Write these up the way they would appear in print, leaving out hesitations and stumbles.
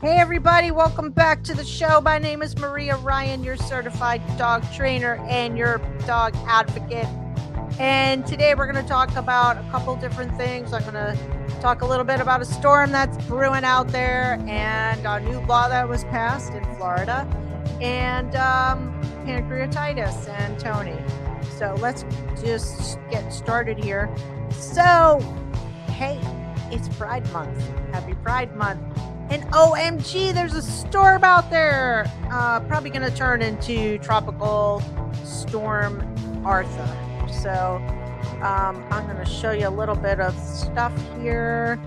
Hey everybody, welcome back to the show. My name is Maria Ryan, your certified dog trainer and your dog advocate. And today we're going to talk about a couple different things. I'm going to talk a little bit about a storm that's brewing out there and a new law that was passed in Florida and pancreatitis and Tony. So let's just get started here. So, hey, it's Pride Month. Happy Pride Month. And OMG, there's a storm out there. Probably going to turn into Tropical Storm Arthur. So I'm going to show you a little bit of stuff here.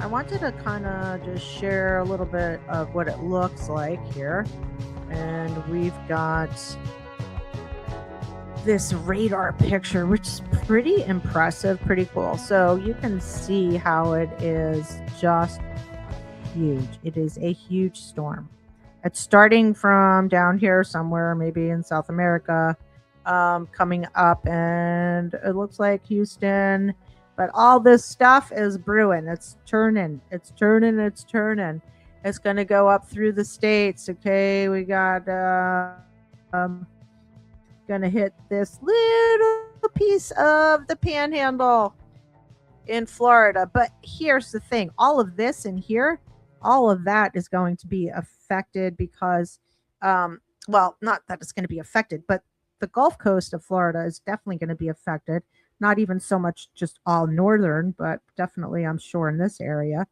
I wanted to kind of just share a little bit of what it looks like here. And we've got this radar picture, which is pretty impressive, pretty cool. So you can see how it is just huge. It is a huge storm. It's starting from down here somewhere, maybe in South America, coming up, and it looks like Houston. But all this stuff is brewing. It's turning. It's turning. It's turning. It's going to go up through the states. Okay, we got going to hit this little piece of the panhandle in Florida. But here's the thing. All of this in here, all of that is going to be affected because, well, not that it's going to be affected, but the Gulf Coast of Florida is definitely going to be affected. Not even so much just all northern, but definitely, I'm sure, in this area,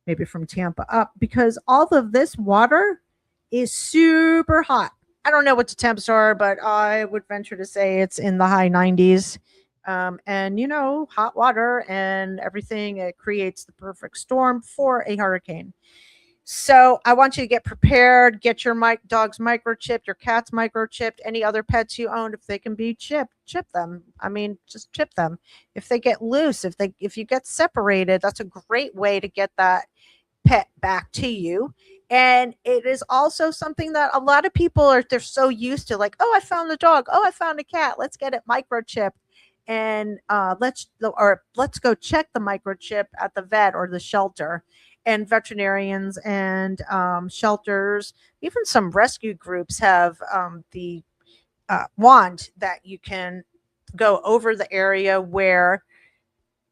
maybe from Tampa up, because all of this water is super hot. I don't know what the temps are, but I would venture to say it's in the high 90s. And, hot water and everything, it creates the perfect storm for a hurricane. So I want you to get prepared, get your dog's microchipped, your cat's microchipped, any other pets you own, if they can be chipped, chip them. I mean, just chip them. If they get loose, if you get separated, that's a great way to get that pet back to you. And it is also something that a lot of people they're so used to, like, oh, I found the dog. Oh, I found a cat. Let's get it microchipped. And let's go check the microchip at the vet or the shelter. And veterinarians and shelters, even some rescue groups have the wand that you can go over the area where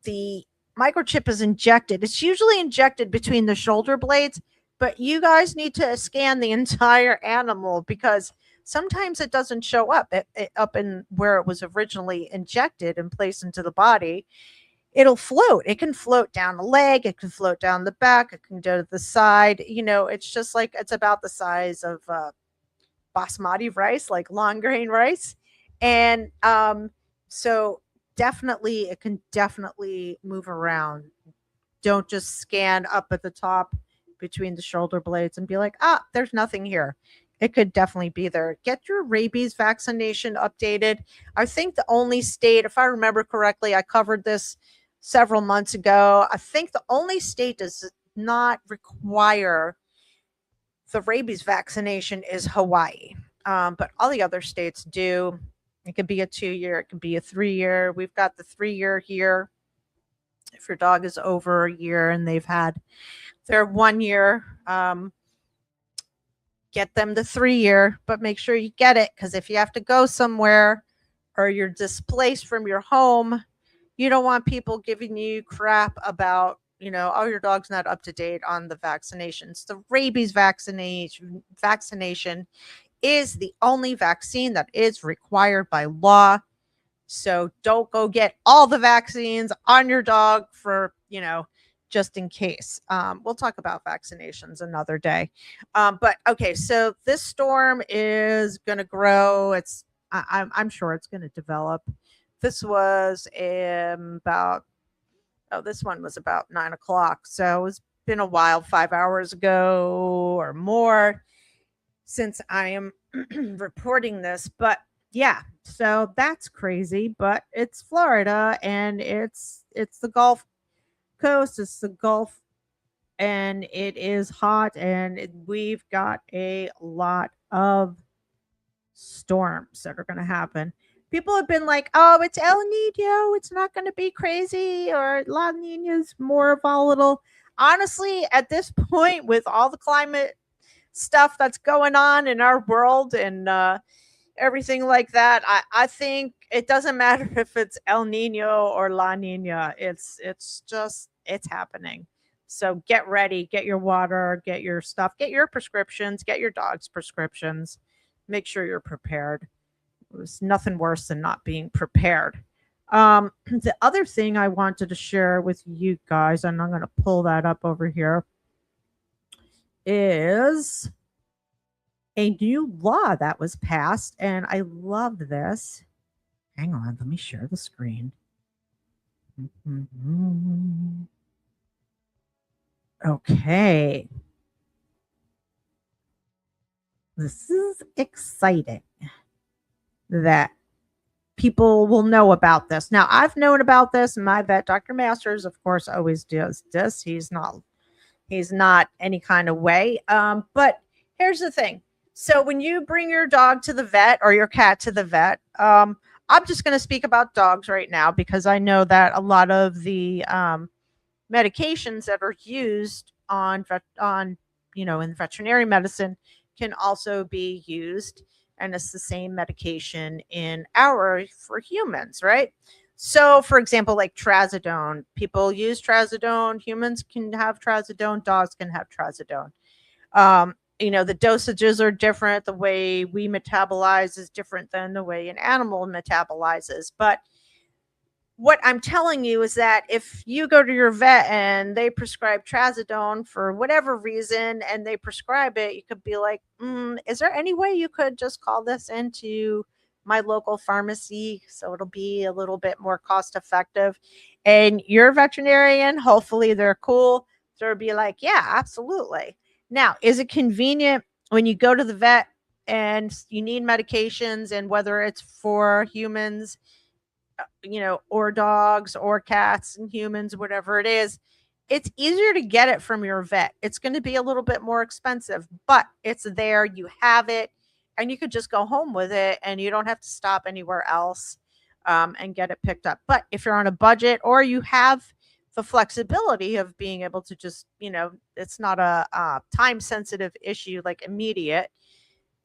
the microchip is injected. It's usually injected between the shoulder blades, but you guys need to scan the entire animal because sometimes it doesn't show up up in where it was originally injected and placed into the body. It'll float. It can float down the leg. It can float down the back. It can go to the side. It's just like it's about the size of basmati rice, like long grain rice. And so definitely, it can definitely move around. Don't just scan up at the top between the shoulder blades and be like, there's nothing here. It could definitely be there. Get your rabies vaccination updated. I think the only state, if I remember correctly, I covered this several months ago. I think the only state does not require the rabies vaccination is Hawaii. But all the other states do. It could be a 2-year, it could be a 3-year. We've got the 3-year here. If your dog is over a year and they've had their 1 year, get them the 3-year, but make sure you get it, because if you have to go somewhere or you're displaced from your home, you don't want people giving you crap about, oh, your dog's not up to date on the vaccinations. The rabies vaccination is the only vaccine that is required by law. So don't go get all the vaccines on your dog for, just in case. We'll talk about vaccinations another day. But okay, so this storm is going to grow. I'm sure it's going to develop. This was this one was about 9 o'clock. So it's been a while, 5 hours ago or more since I am reporting this. But yeah, so that's crazy. But it's Florida and it's the Gulf Coast. It's the Gulf and it is hot and we've got a lot of storms that are going to happen. People have been like, oh, it's El Nino. It's not going to be crazy, or La Nina's more volatile. honestly, at this point, with all the climate stuff that's going on in our world and everything like that, I think it doesn't matter if it's El Nino or La Nina. It's just it's happening. So get ready, get your water, get your stuff, get your prescriptions, get your dog's prescriptions. Make sure you're prepared. There's nothing worse than not being prepared. The other thing I wanted to share with you guys, and I'm going to pull that up over here, is a new law that was passed, and I love this. Hang on, let me share the screen. Okay. This is exciting that people will know about this. Now, I've known about this, and my vet, Dr. Masters, of course, always does this. He's not any kind of way. But here's the thing. So when you bring your dog to the vet or your cat to the vet, I'm just going to speak about dogs right now because I know that a lot of the medications that are used on in veterinary medicine can also be used, and it's the same medication in our for humans, right? So, for example, like trazodone, people use trazodone. Humans can have trazodone. Dogs can have trazodone. The dosages are different. The way we metabolize is different than the way an animal metabolizes. But what I'm telling you is that if you go to your vet and they prescribe trazodone for whatever reason and they prescribe it, you could be like, is there any way you could just call this into my local pharmacy so it'll be a little bit more cost effective? And your veterinarian, hopefully they're cool. So they'll be like, yeah, absolutely. Now, is it convenient when you go to the vet and you need medications, and whether it's for humans, or dogs or cats and humans, whatever it is, it's easier to get it from your vet. It's going to be a little bit more expensive, but it's there. You have it, and you could just go home with it, and you don't have to stop anywhere else and get it picked up. But if you're on a budget or you have the flexibility of being able to just, it's not a time sensitive issue like immediate,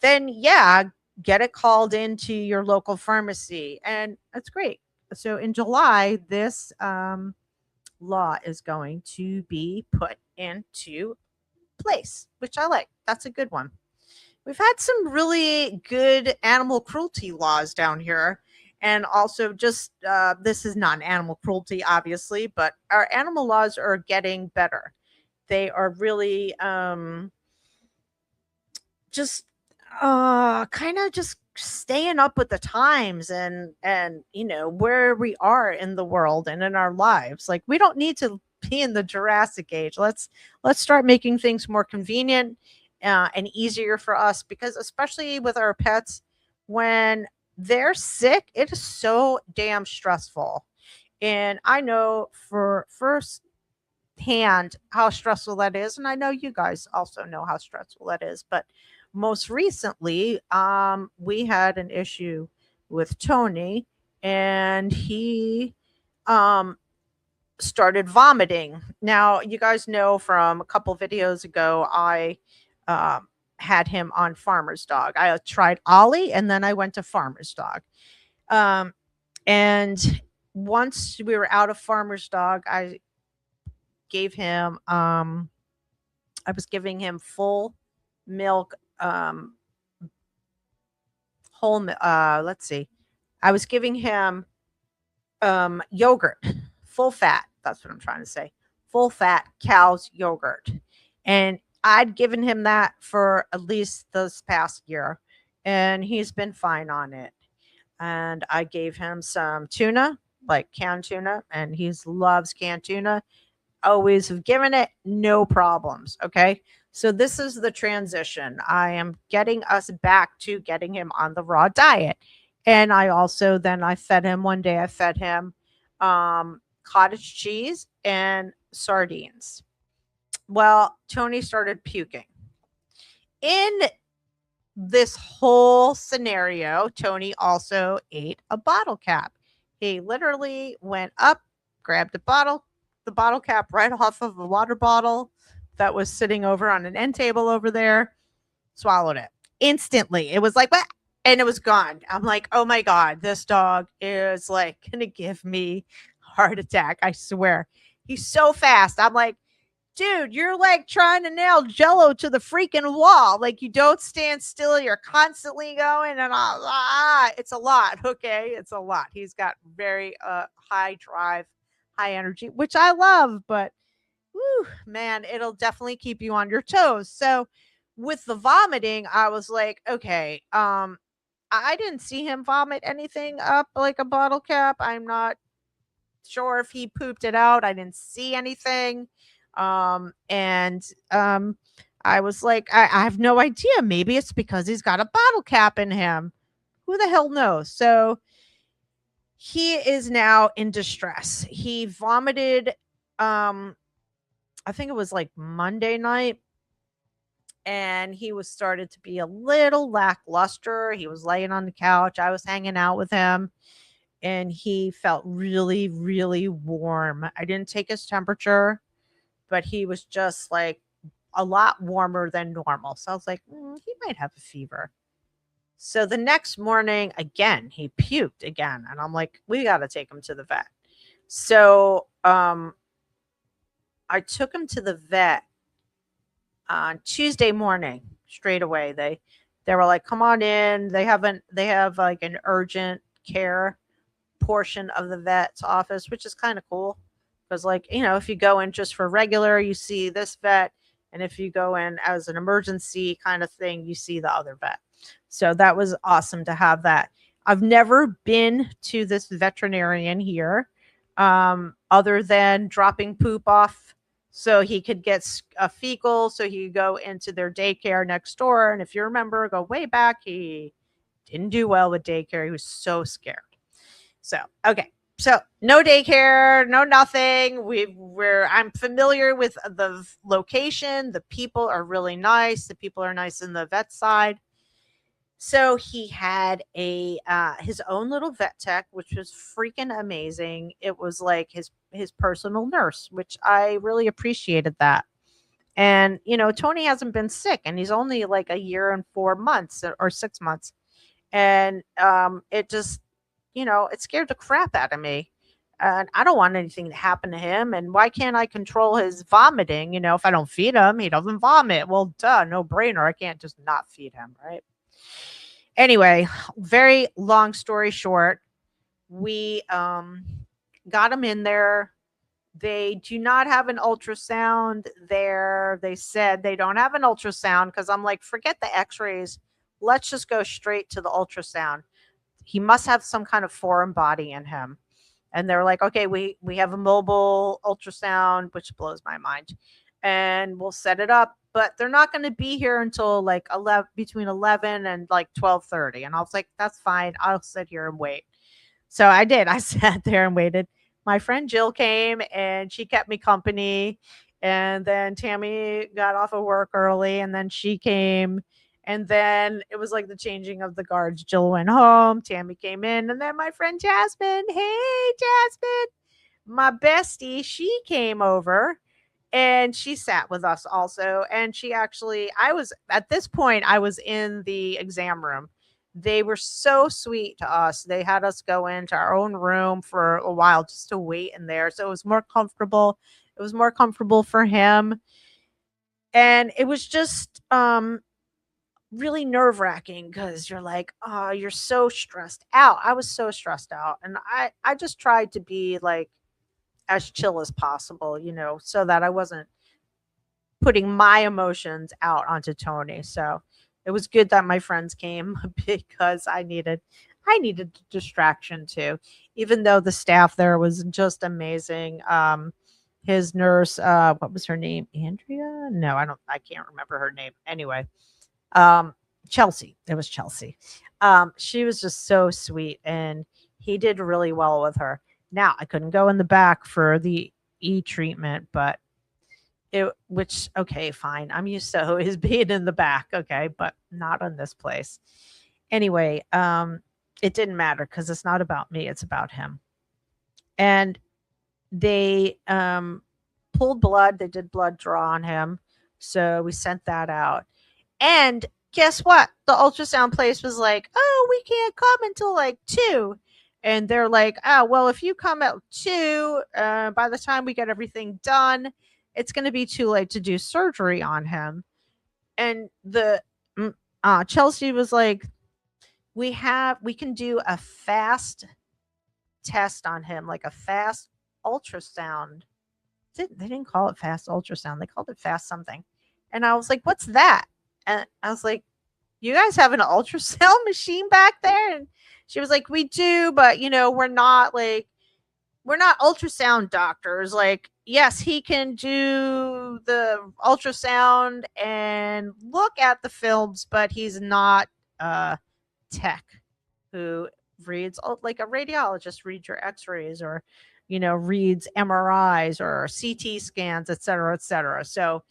then yeah, get it called into your local pharmacy, and that's great. So in July, this law is going to be put into place, which I like. That's a good one. We've had some really good animal cruelty laws down here. And also, just this is not an animal cruelty, obviously, but our animal laws are getting better. They are really just kind of just staying up with the times and where we are in the world and in our lives. Like, we don't need to be in the Jurassic age. Let's start making things more convenient and easier for us, because especially with our pets, when they're sick, it is so damn stressful. And I know for first hand how stressful that is, and I know you guys also know how stressful that is. But most recently, we had an issue with Tony, and he started vomiting. Now, you guys know from a couple videos ago, I had him on Farmer's Dog. I tried Ollie, and then I went to Farmer's Dog. And once we were out of Farmer's Dog, I gave him I was giving him full milk, let's see. I was giving him yogurt, full fat. That's what I'm trying to say. Full fat cow's yogurt. And I'd given him that for at least this past year, and he's been fine on it. And I gave him some tuna, like canned tuna, and he loves canned tuna. Always have given it, no problems. Okay. So this is the transition. I am getting us back to getting him on the raw diet. And I fed him one day, I fed him cottage cheese and sardines. Well, Tony started puking. In this whole scenario, Tony also ate a bottle cap. He literally went up, grabbed a bottle the bottle cap right off of a water bottle that was sitting over on an end table over there, swallowed it instantly. It was like, what? And it was gone. I'm like, oh my God, this dog is like going to give me a heart attack. I swear. He's so fast. I'm like, dude, you're like trying to nail jello to the freaking wall. Like you don't stand still. You're constantly going and it's a lot. Okay. It's a lot. He's got very high drive, high energy, which I love, but whew, man, it'll definitely keep you on your toes. So with the vomiting, I was like, okay, I didn't see him vomit anything up like a bottle cap. I'm not sure if he pooped it out. I didn't see anything. And I was like, I have no idea. Maybe it's because he's got a bottle cap in him. Who the hell knows? So he is now in distress. He vomited, I think it was like Monday night, and he was started to be a little lackluster. He was laying on the couch. I was hanging out with him, and he felt really, really warm. I didn't take his temperature, but he was just like a lot warmer than normal. So I was like, he might have a fever. So the next morning, again, he puked again. And I'm like, we got to take him to the vet. So I took him to the vet on Tuesday morning straight away. They were like, come on in. They have like an urgent care portion of the vet's office, which is kind of cool. Because like, if you go in just for regular, you see this vet. And if you go in as an emergency kind of thing, you see the other vet. So that was awesome to have that. I've never been to this veterinarian here, other than dropping poop off so he could get a fecal so he could go into their daycare next door. And if you remember, go way back, he didn't do well with daycare. He was so scared. So, okay. So no daycare, no nothing. I'm familiar with the location. The people are really nice. The people are nice in the vet side. So he had his own little vet tech, which was freaking amazing. It was like his personal nurse, which I really appreciated that. And Tony hasn't been sick, and he's only like a year and 4 months or 6 months, and it just it scared the crap out of me. And I don't want anything to happen to him. And why can't I control his vomiting? If I don't feed him, he doesn't vomit. Well, duh, no brainer. I can't just not feed him, right? Anyway, very long story short, we got him in there. They do not have an ultrasound there. They said they don't have an ultrasound because I'm like, forget the x-rays. Let's just go straight to the ultrasound. He must have some kind of foreign body in him. And they're like, okay, we have a mobile ultrasound, which blows my mind. And we'll set it up. But they're not going to be here until like between 11 and like 12:30. And I was like, that's fine. I'll sit here and wait. So I did. I sat there and waited. My friend Jill came and she kept me company. And then Tammy got off of work early and then she came. And then it was like the changing of the guards. Jill went home. Tammy came in. And then my friend Jasmine, hey, Jasmine, my bestie, she came over and she sat with us also. And at this point, I was in the exam room. They were so sweet to us. They had us go into our own room for a while just to wait in there. So it was more comfortable. It was more comfortable for him. And it was just really nerve-wracking because you're like, oh, you're so stressed out. I was so stressed out. And I just tried to be like as chill as possible, so that I wasn't putting my emotions out onto Tony. So it was good that my friends came because I needed distraction too, even though the staff there was just amazing. His nurse, what was her name? Andrea? No, I can't remember her name. Anyway, Chelsea. It was Chelsea. She was just so sweet and he did really well with her. Now I couldn't go in the back for the treatment, but okay, fine. I'm used to his being in the back. Okay. But not on this place. Anyway, it didn't matter because it's not about me. It's about him. And they pulled blood. They did blood draw on him. So we sent that out. And guess what? The ultrasound place was like, oh, we can't come until like 2. And they're like, oh, well, if you come at 2, by the time we get everything done, it's going to be too late to do surgery on him. And Chelsea was like, we can do a fast test on him, like a fast ultrasound. They didn't call it fast ultrasound. They called it fast something. And I was like, what's that? And I was like, you guys have an ultrasound machine back there? And she was like, we do, but we're not ultrasound doctors. Like, yes, he can do the ultrasound and look at the films, but he's not a tech who reads, like a radiologist reads your x-rays, or reads MRIs or CT scans, et cetera, et cetera. So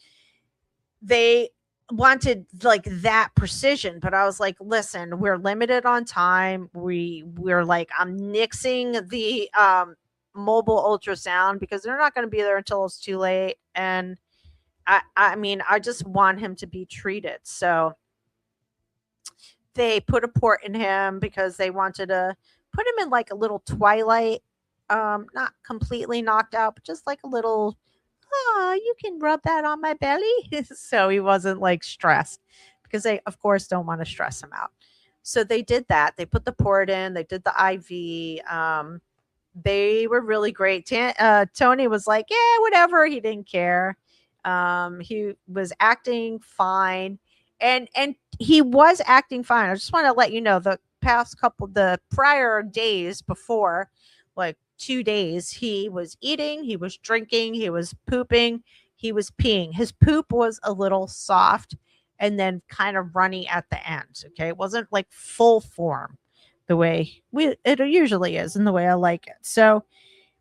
they wanted like that precision, but I was like, listen, we're limited on time. We're like, I'm nixing the mobile ultrasound because they're not going to be there until it's too late. And I mean, I just want him to be treated. So they put a port in him because they wanted to put him in like a little twilight, not completely knocked out, but just like a little, oh, you can rub that on my belly. So he wasn't like stressed, because they, of course, don't want to stress him out. So they did that. They put the port in, they did the IV. They were really great. Tony was like, yeah, whatever. He didn't care. He was acting fine. And he was acting fine. I just want to let you know, the prior days before, like 2 days, he was eating, he was drinking, he was pooping, he was peeing. His poop was a little soft and then kind of runny at the end. Okay. It wasn't like full form the way it usually is, and the way I like it. So,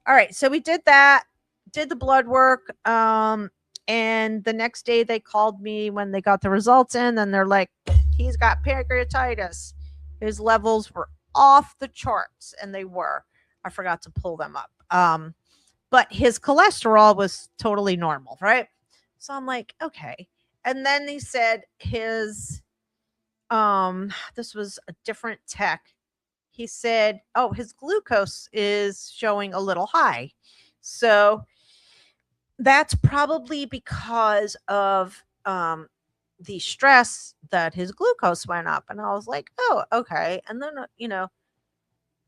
all right. So we did that, did the blood work. And the next day they called me when they got the results in, and they're like, he's got pancreatitis. His levels were off the charts, and they were. I forgot to pull them up. But his cholesterol was totally normal, right? So I'm like, okay. And then he said his this was a different tech. He said, oh, his glucose is showing a little high. So that's probably because of the stress that his glucose went up. And I was like, oh, okay. And then,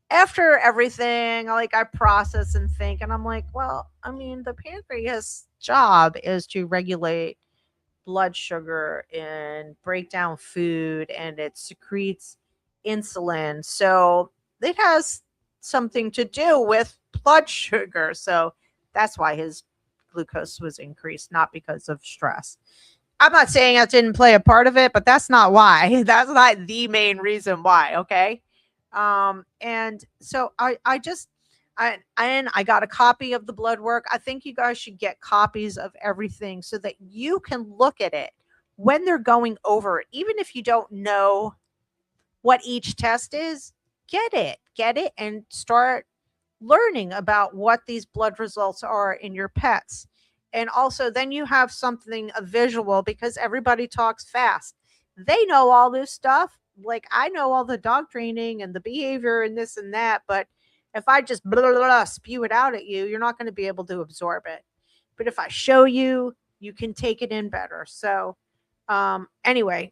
after everything, I process and think, and I'm like, well, I mean, the pancreas job is to regulate blood sugar and break down food, and it secretes insulin. So it has something to do with blood sugar. So that's why his glucose was increased, not because of stress. I'm not saying that didn't play a part of it, but that's not why. That's not the main reason why. Okay. And so I got a copy of the blood work. I think you guys should get copies of everything so that you can look at it when they're going over it. Even if you don't know what each test is, get it and start learning about what these blood results are in your pets. And also then you have something, a visual, because everybody talks fast. They know all this stuff. Like, I know all the dog training and the behavior and this and that, but if I just blah, blah, blah, spew it out at you, you're not going to be able to absorb it. But if I show you, you can take it in better. So anyway,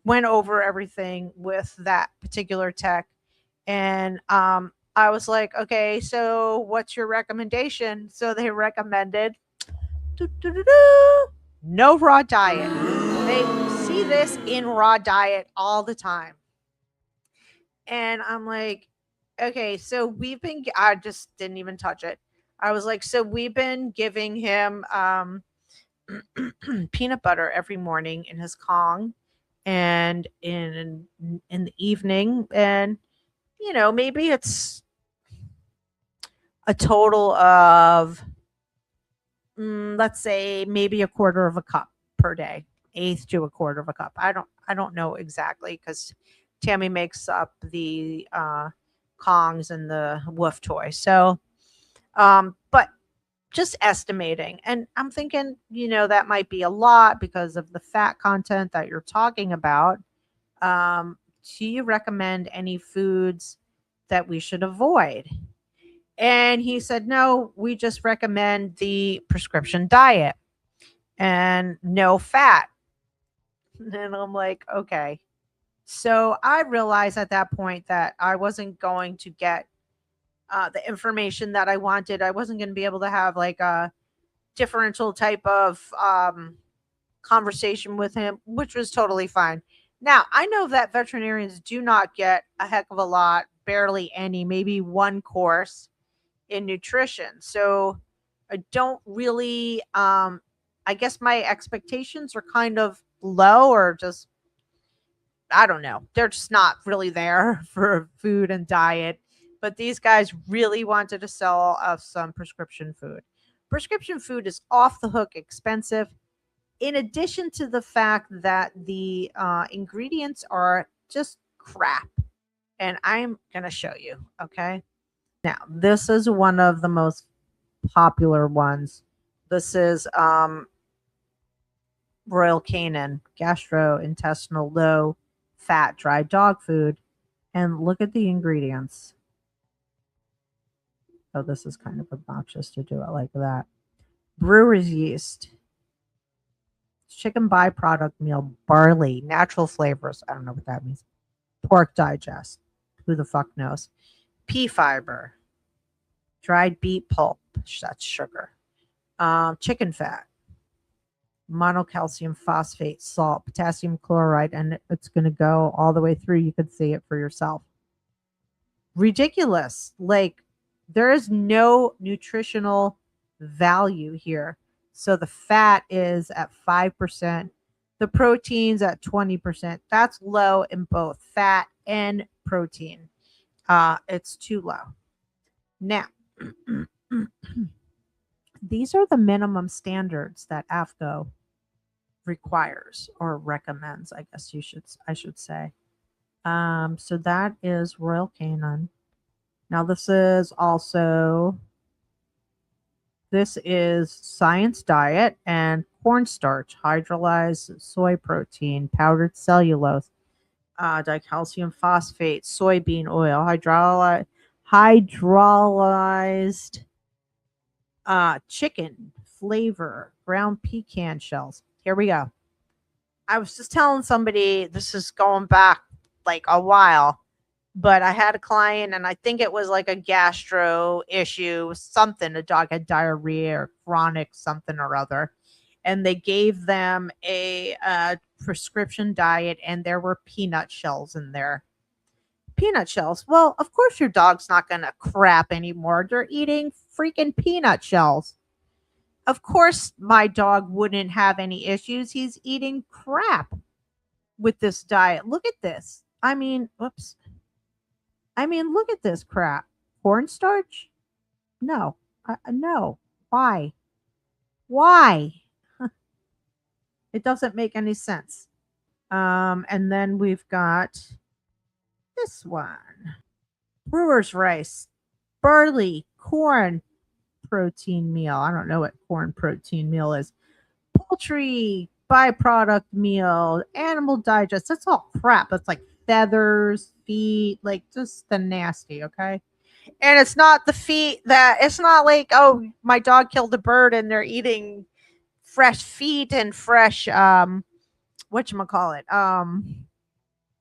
went over everything with that particular tech. And I was like, okay, so what's your recommendation? So they recommended no raw diet. They see this in raw diet all the time. And I'm like, okay, so I just didn't even touch it. I was like, so we've been giving him peanut butter every morning in his Kong and in the evening. And, maybe it's a total of, let's say, maybe a quarter of a cup per day, eighth to a quarter of a cup. I don't know exactly, because Tammy makes up the Kongs and the Woof toy. So, but just estimating. And I'm thinking, that might be a lot because of the fat content that you're talking about. Do you recommend any foods that we should avoid? And he said, no, we just recommend the prescription diet and no fat. And I'm like, okay. So I realized at that point that I wasn't going to get the information that I wanted. I wasn't going to be able to have like a differential type of conversation with him, which was totally fine. Now, I know that veterinarians do not get a heck of a lot, barely any, maybe one course in nutrition. So I don't really, I guess my expectations are kind of low, or just, I don't know. They're just not really there for food and diet. But these guys really wanted to sell us some prescription food. Prescription food is off the hook expensive, in addition to the fact that the ingredients are just crap. And I'm going to show you. Okay. Now, this is one of the most popular ones. This is Royal Canin gastrointestinal low fat dry dog food. And look at the ingredients. Oh, this is kind of obnoxious to do it like that. Brewer's yeast, chicken byproduct meal, barley, natural flavors. I don't know what that means. Pork digest. Who the fuck knows? Pea fiber, dried beet pulp. That's sugar. Chicken fat, monocalcium phosphate, salt, potassium chloride, and it's going to go all the way through. You could see it for yourself. Ridiculous. Like, there is no nutritional value here. So the fat is at 5%, the protein's at 20%. That's low in both fat and protein. It's too low. Now, these are the minimum standards that AFCO requires or recommends, I guess I should say. So that is Royal Canin. Now this is Science Diet and cornstarch, hydrolyzed soy protein, powdered cellulose, dicalcium phosphate, soybean oil, hydrolyzed chicken flavor, ground pecan shells. Here we go. I was just telling somebody, this is going back like a while, but I had a client and I think it was like a gastro issue, something. The dog had diarrhea or chronic something or other. And they gave them a prescription diet, and there were peanut shells in there. Peanut shells. Well, of course your dog's not going to crap anymore. They're eating freaking peanut shells. Of course my dog wouldn't have any issues. He's eating crap with this diet. Look at this. I mean, look at this crap. Cornstarch? No. No. Why? Why? It doesn't make any sense. And then we've got this one. Brewer's rice, barley, corn protein meal. I don't know what corn protein meal is. Poultry byproduct meal, animal digest. That's all crap. That's like feathers, feet, like just the nasty, okay? And it's not the feet it's not like, oh, my dog killed a bird and they're eating fresh feet and fresh whatchamacallit,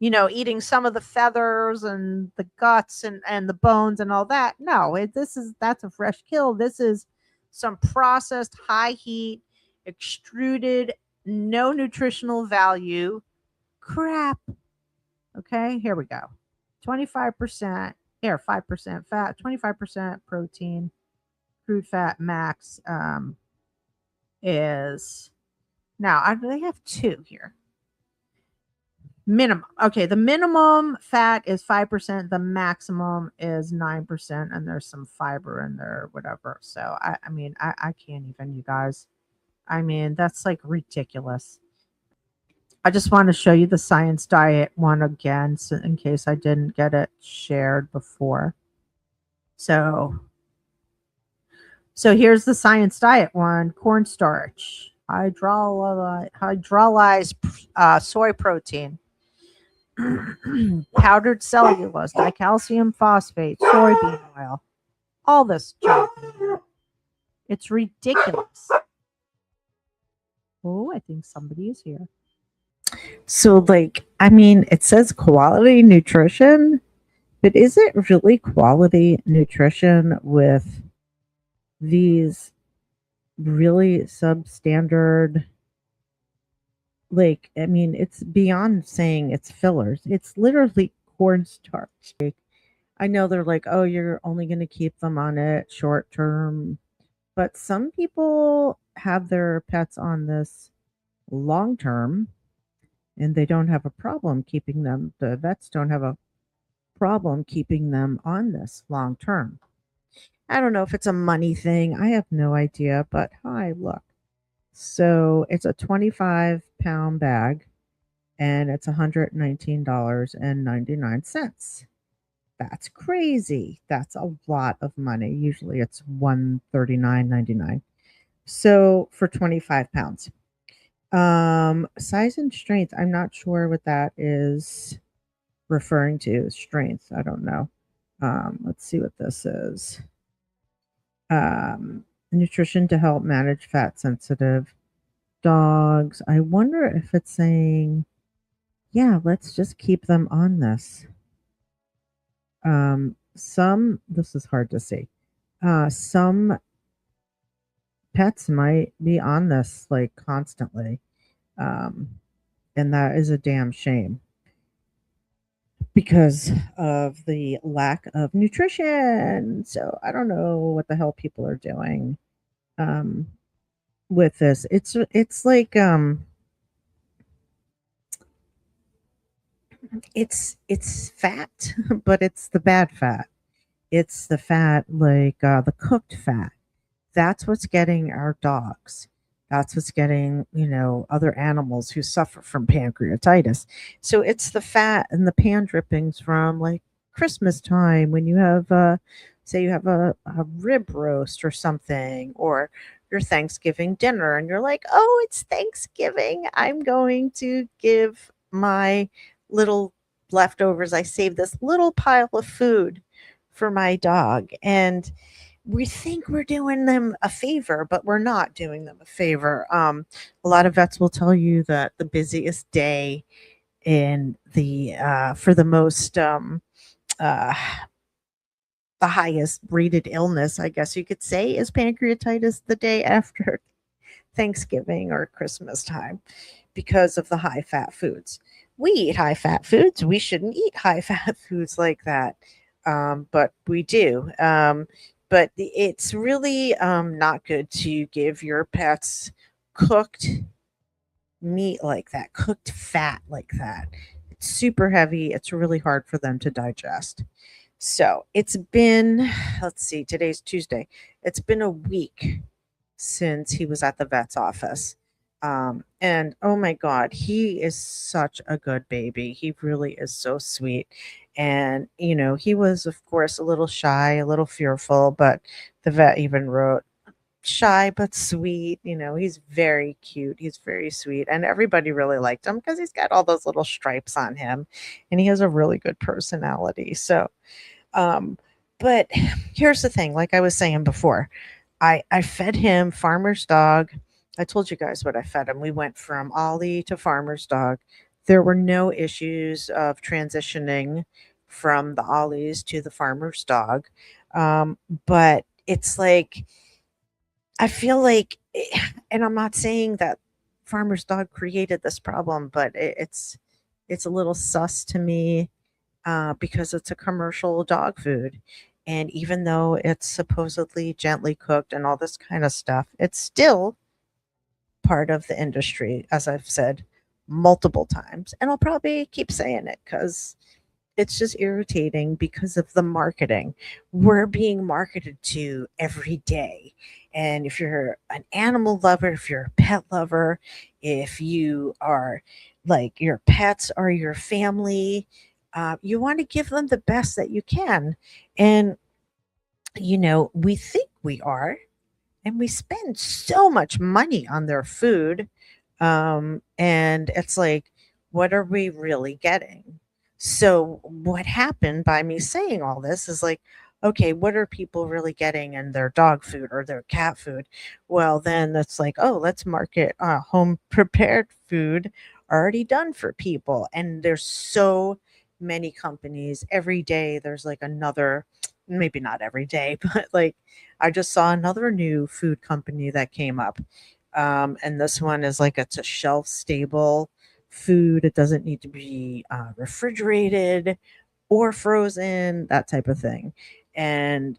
eating some of the feathers and the guts and the bones and all that. No, that's a fresh kill. This is some processed, high heat, extruded, no nutritional value crap. Okay, here we go. 25%, 5% fat, 25% protein, crude fat max is, now they have two here. Minimum. Okay, the minimum fat is 5%, the maximum is 9%, and there's some fiber in there, whatever. So I can't even, you guys. I mean, that's like ridiculous. I just want to show you the Science Diet one again, so in case I didn't get it shared before. So So here's the science diet one: cornstarch, hydrolyzed soy protein, powdered cellulose, dicalcium phosphate, soybean oil, all this junk. It's ridiculous. Oh, I think somebody is here. So, like, I mean, it says quality nutrition, but is it really quality nutrition with these really substandard? Like, I mean, it's beyond saying it's fillers. It's literally cornstarch. I know they're like, oh, you're only going to keep them on it short term, but some people have their pets on this long term and they don't have a problem keeping them. The vets don't have a problem keeping them on this long term. I don't know if it's a money thing. I have no idea, but hi, look. So it's a 25-pound bag and it's $119.99. That's crazy. That's a lot of money. Usually it's $139.99. So for 25 pounds. Size and strength, I'm not sure what that is referring to. Strength, I don't know. Let's see what this is. Nutrition to help manage fat sensitive dogs. I wonder if it's saying, yeah, let's just keep them on this. Some, this is hard to see. Some pets might be on this like constantly. Um, and that is a damn shame because of the lack of nutrition. So I don't know what the hell people are doing um, with this. It's like it's fat, but it's the bad fat. It's the fat like the cooked fat. That's what's getting our dogs. That's what's getting, other animals who suffer from pancreatitis. So it's the fat and the pan drippings from like Christmas time when you have, say, you have a rib roast or something, or your Thanksgiving dinner, and you're like, oh, it's Thanksgiving. I'm going to give my little leftovers. I saved this little pile of food for my dog. And we think we're doing them a favor, but we're not doing them a favor. A lot of vets will tell you that the busiest day in the for the most uh, the highest rated illness, I guess you could say, is pancreatitis the day after Thanksgiving or Christmas time because of the high fat foods. We eat high fat foods. We shouldn't eat high fat foods like that, but we do. But it's really not good to give your pets cooked meat like that, cooked fat like that. It's super heavy. It's really hard for them to digest. So it's been, let's see, today's Tuesday. It's been a week since he was at the vet's office. And oh my God, he is such a good baby. He really is so sweet. And, he was, of course, a little shy, a little fearful, but the vet even wrote, shy but sweet. He's very cute. He's very sweet. And everybody really liked him because he's got all those little stripes on him and he has a really good personality. So, um, but here's the thing, like I was saying before, I fed him farmer's dog. I told you guys what I fed him. We went from Ollie to farmer's dog. There were no issues of transitioning from the Ollies to the farmer's dog. But it's like, I feel like, and I'm not saying that farmer's dog created this problem, but it's a little sus to me because it's a commercial dog food. And even though it's supposedly gently cooked and all this kind of stuff, it's still part of the industry, as I've said multiple times. And I'll probably keep saying it because it's just irritating because of the marketing. We're being marketed to every day. And if you're an animal lover, if you're a pet lover, if you are like your pets are your family, you want to give them the best that you can. And, we think we are. and we spend so much money on their food. And it's like, what are we really getting? So, what happened by me saying all this is like, okay, what are people really getting in their dog food or their cat food? Well, then that's like, oh, let's market home prepared food already done for people. And there's so many companies every day. There's like another, maybe not every day, but like I just saw another new food company that came up. And this one is like it's a shelf stable food. It doesn't need to be refrigerated or frozen, that type of thing. And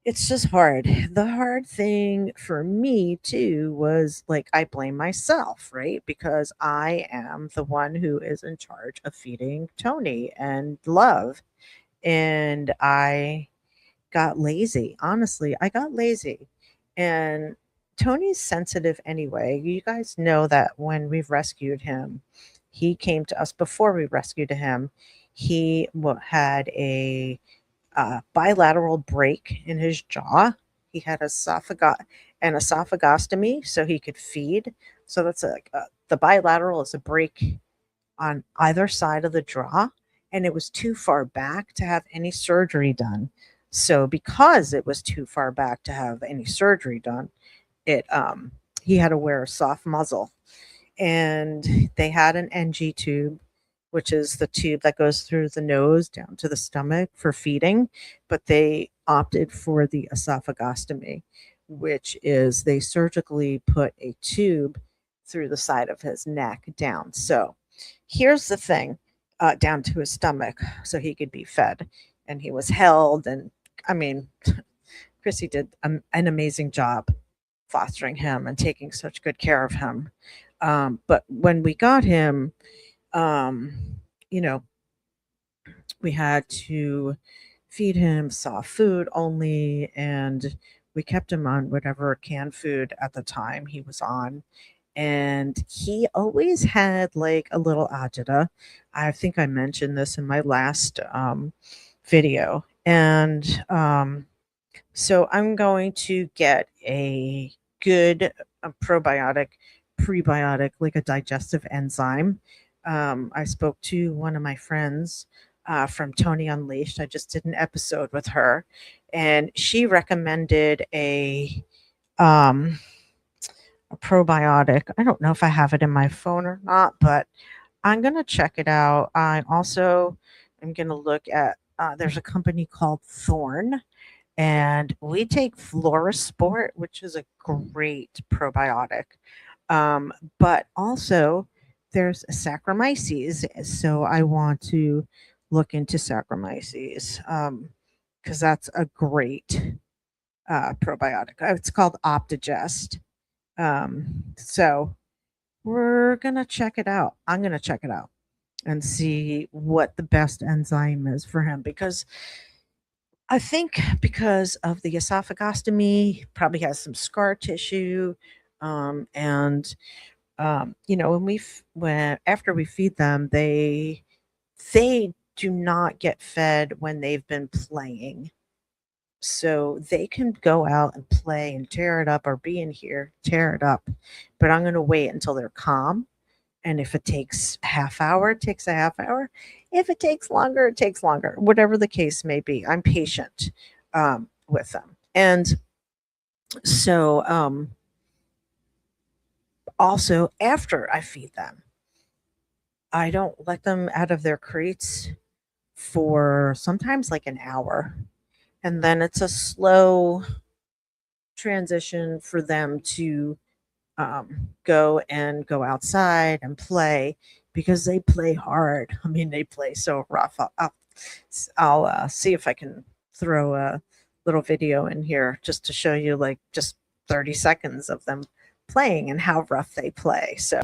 it's just hard. The hard thing for me too was like I blame myself, right? Because I am the one who is in charge of feeding Tony and Love. And I got lazy. Honestly, I got lazy. And Tony's sensitive anyway. You guys know that when we've rescued him, he came to us before we rescued him. He had a bilateral break in his jaw. He had an esophagostomy so he could feed. So that's the bilateral is a break on either side of the jaw, and it was too far back to have any surgery done. So because it was too far back to have any surgery done, it he had to wear a soft muzzle, and they had an NG tube, which is the tube that goes through the nose down to the stomach for feeding, but they opted for the esophagostomy, which is they surgically put a tube through the side of his neck down. So here's the thing, down to his stomach so he could be fed. And he was held. And I mean, Chrissy did an amazing job fostering him and taking such good care of him. But when we got him, you know, we had to feed him soft food only, and we kept him on whatever canned food at the time he was on. And he always had like a little agita. I think I mentioned this in my last video. And so I'm going to get a good probiotic, prebiotic, like a digestive enzyme. I spoke to one of my friends from Tony Unleashed. I just did an episode with her, and she recommended um, a probiotic. I don't know if I have it in my phone or not, but I'm going to check it out. I also am going to look at, there's a company called Thorn, and we take Fluorosport, which is a great probiotic. But also, there's Saccharomyces, so I want to look into Saccharomyces because that's a great probiotic. It's called Optigest. So we're gonna check it out. I'm gonna check it out and see what the best enzyme is for him because I think because of the esophagostomy, probably has some scar tissue, and when after we feed them, they do not get fed when they've been playing, so they can go out and play and tear it up or be in here, tear it up. But I'm going to wait until they're calm. And if it takes a half hour, it takes a half hour. If it takes longer, it takes longer. Whatever the case may be, I'm patient with them. And so, also after I feed them, I don't let them out of their crates for sometimes like an hour. And then it's a slow transition for them to go outside and play because they play hard. I mean, they play so rough. I'll see if I can throw a little video in here just to show you like just 30 seconds of them playing and how rough they play. So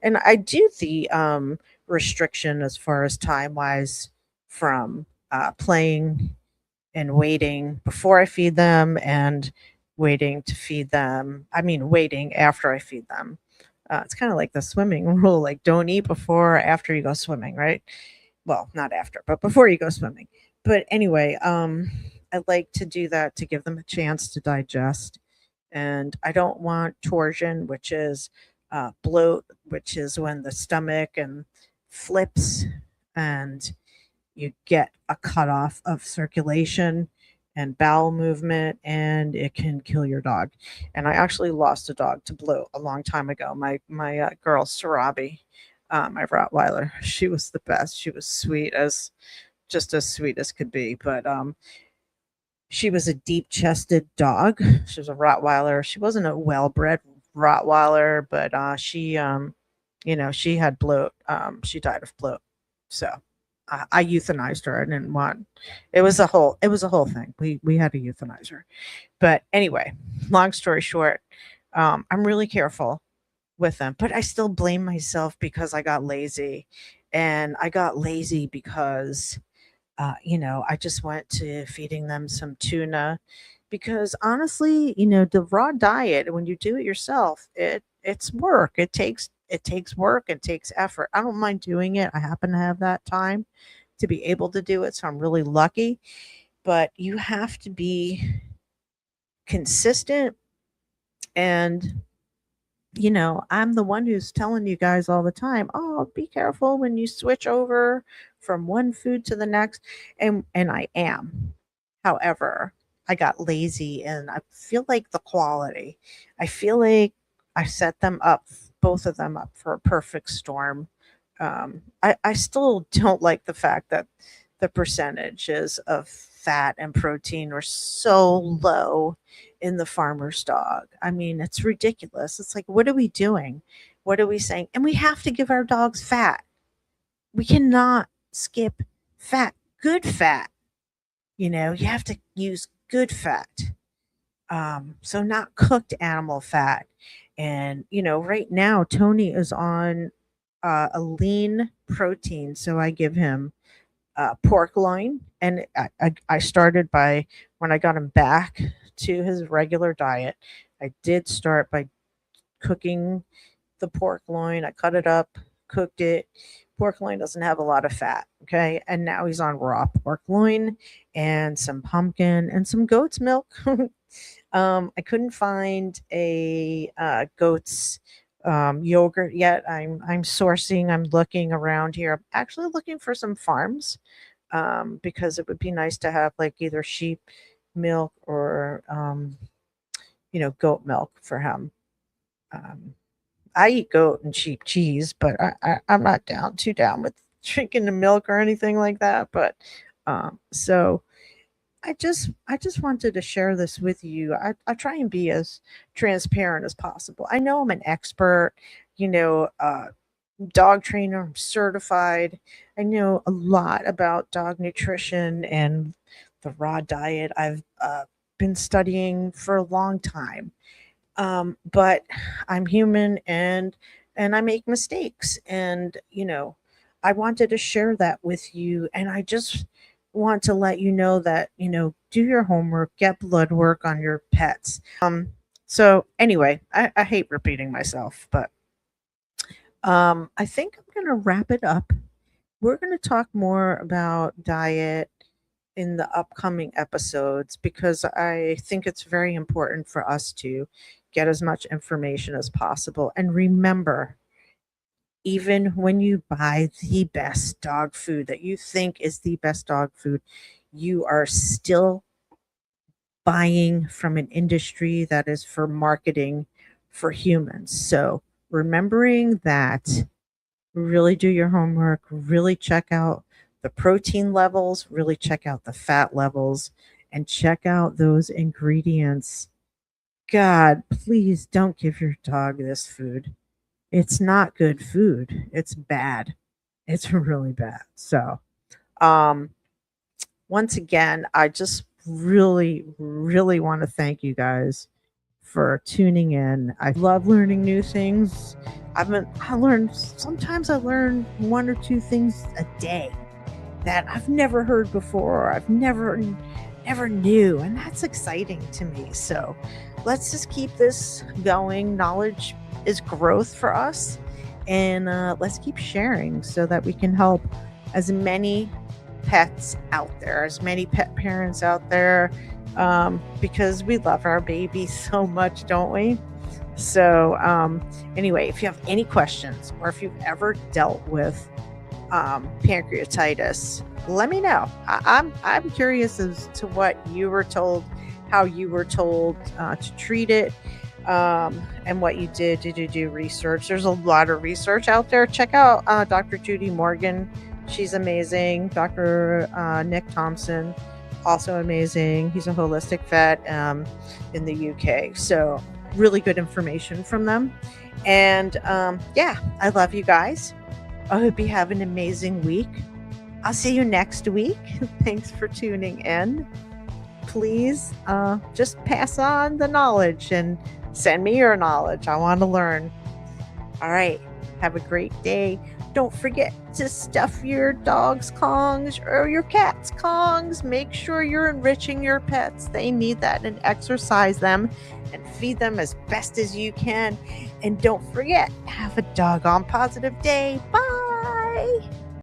And I do the restriction as far as time wise from playing and waiting before I feed them and waiting to feed them. I mean, waiting after I feed them. It's kind of like the swimming rule, like don't eat before or after you go swimming, right? Well, not after, but before you go swimming. But anyway, I like to do that to give them a chance to digest. And I don't want torsion, which is bloat, which is when the stomach and flips and you get a cutoff of circulation and bowel movement, and it can kill your dog. And I actually lost a dog to bloat a long time ago. My girl Sarabi, my Rottweiler, she was the best. She was sweet as just as sweet as could be. But she was a deep chested dog. She was a Rottweiler. She wasn't a well bred Rottweiler, but she had bloat. She died of bloat. So I euthanized her. I didn't want. It was a whole thing. We had to euthanize her. But anyway, long story short, I'm really careful with them, but I still blame myself because I got lazy, and I got lazy because I just went to feeding them some tuna because honestly, the raw diet, when you do it yourself, it's work. It takes work, it takes effort. I don't mind doing it. I happen to have that time to be able to do it, so I'm really lucky, but you have to be consistent. And I'm the one who's telling you guys all the time, "Oh, be careful when you switch over from one food to the next." And I am. However, I got lazy and I feel like the quality. I feel like I set them up, both of them up for a perfect storm. I still don't like the fact that the percentages of fat and protein are so low in the farmer's dog. I mean, it's ridiculous. It's like, what are we doing? What are we saying? And we have to give our dogs fat. We cannot skip fat, good fat. You have to use good fat. So not cooked animal fat. And, right now, Tony is on a lean protein. So I give him pork loin. And I started by, when I got him back to his regular diet, I did start by cooking the pork loin. I cut it up, cooked it. Pork loin doesn't have a lot of fat. Okay. And now he's on raw pork loin and some pumpkin and some goat's milk. I couldn't find a goat's yogurt yet. I'm sourcing. I'm looking around here. I'm actually looking for some farms because it would be nice to have like either sheep milk or goat milk for him. Um, I eat goat and sheep cheese, but I'm not too down with drinking the milk or anything like that. But so I just wanted to share this with you. I try and be as transparent as possible. I know I'm an expert, you know, uh, dog trainer, I'm certified. I know a lot about dog nutrition and the raw diet. I've been studying for a long time, but I'm human, and I make mistakes, and I wanted to share that with you, and I just want to let you know that do your homework, get blood work on your pets. So anyway, I hate repeating myself, but I think I'm going to wrap it up. We're going to talk more about diet in the upcoming episodes because I think it's very important for us to get as much information as possible. And remember, even when you buy the best dog food that you think is the best dog food, you are still buying from an industry that is for marketing for humans. So remembering that, really do your homework, really check out the protein levels, really check out the fat levels, and check out those ingredients. God, please don't give your dog this food. It's not good food. It's bad. It's really bad. So, um, once again, I just really, really want to thank you guys for tuning in. I love learning new things. Sometimes I learn one or two things a day that I've never heard before, or I've never knew, and that's exciting to me. So let's just keep this going. Knowledge is growth for us, and let's keep sharing so that we can help as many pets out there, as many pet parents out there, because we love our babies so much, don't we? So anyway, if you have any questions, or if you've ever dealt with pancreatitis, let me know. I'm curious as to what you were told, how you were told to treat it, and what you did. Did you do research? There's a lot of research out there. Check out Dr. Judy Morgan. She's amazing. Dr. Nick Thompson, also amazing. He's a holistic vet in the UK. So really good information from them. And yeah, I love you guys. I hope you have an amazing week. I'll see you next week. Thanks for tuning in. Please just pass on the knowledge and send me your knowledge. I want to learn. All right. Have a great day. Don't forget to stuff your dog's Kongs or your cat's Kongs. Make sure you're enriching your pets. They need that, and exercise them and feed them as best as you can. And don't forget, have a doggone positive day. Bye.